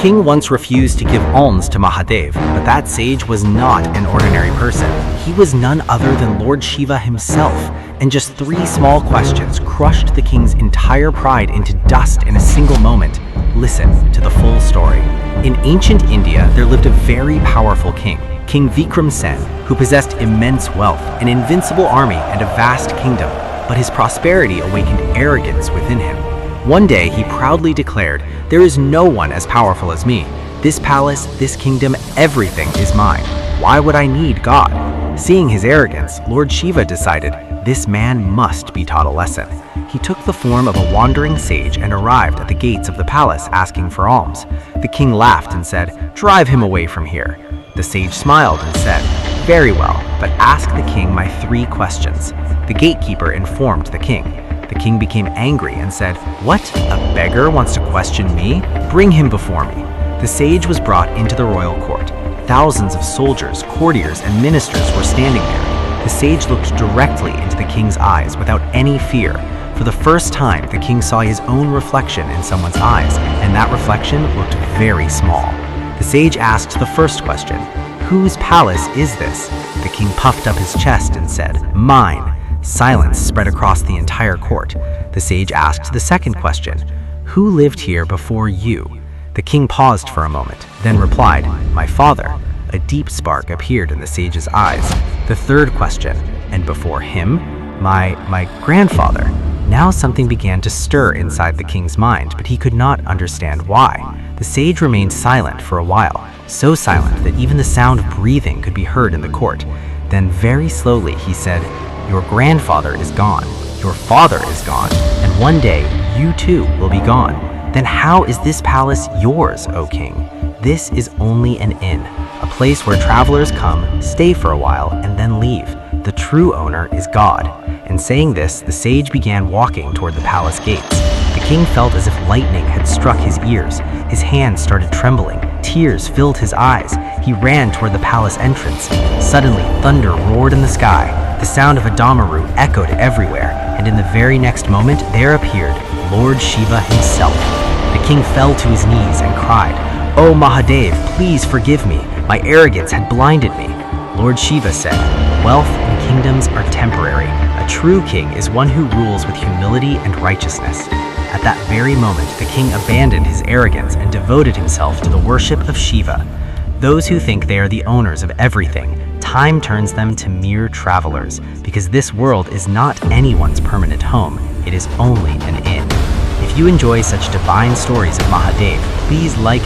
king once refused to give alms to Mahadev, but that sage was not an ordinary person. He was none other than Lord Shiva himself, and just 3 small questions crushed the king's entire pride into dust in a single moment. Listen to the full story. In ancient India, there lived a very powerful king, King Vikramsen, who possessed immense wealth, an invincible army, and a vast kingdom. But his prosperity awakened arrogance within him. One day, he proudly declared, "There is no one as powerful as me. This palace, this kingdom, everything is mine. Why would I need God?" Seeing his arrogance, Lord Shiva decided, this man must be taught a lesson. He took the form of a wandering sage and arrived at the gates of the palace asking for alms. The king laughed and said, "Drive him away from here." The sage smiled and said, "Very well, but ask the king my 3 questions." The gatekeeper informed the king. The king became angry and said, "What? A beggar wants to question me? Bring him before me." The sage was brought into the royal court. Thousands of soldiers, courtiers, and ministers were standing there. The sage looked directly into the king's eyes without any fear. For the first time, the king saw his own reflection in someone's eyes, and that reflection looked very small. The sage asked the first question, "Whose palace is this?" The king puffed up his chest and said, "Mine." Silence spread across the entire court. The sage asked the second question, "Who lived here before you?" The king paused for a moment, then replied, "My father." A deep spark appeared in the sage's eyes. The third question, "And before him?" My grandfather." Now something began to stir inside the king's mind, but he could not understand why. The sage remained silent for a while, so silent that even the sound of breathing could be heard in the court. Then very slowly he said, "Your grandfather is gone, your father is gone, and one day you too will be gone. Then how is this palace yours, O king? This is only an inn, a place where travelers come, stay for a while, and then leave. The true owner is God." And saying this, the sage began walking toward the palace gates. The king felt as if lightning had struck his ears. His hands started trembling. Tears filled his eyes. He ran toward the palace entrance. Suddenly, thunder roared in the sky. The sound of a damaru echoed everywhere, and in the very next moment, there appeared Lord Shiva himself. The king fell to his knees and cried, "Oh Mahadev, please forgive me. My arrogance had blinded me." Lord Shiva said, "Wealth and kingdoms are temporary. A true king is one who rules with humility and righteousness." At that very moment, the king abandoned his arrogance and devoted himself to the worship of Shiva. Those who think they are the owners of everything, time turns them to mere travelers, because this world is not anyone's permanent home, it is only an inn. If you enjoy such divine stories of Mahadev, please like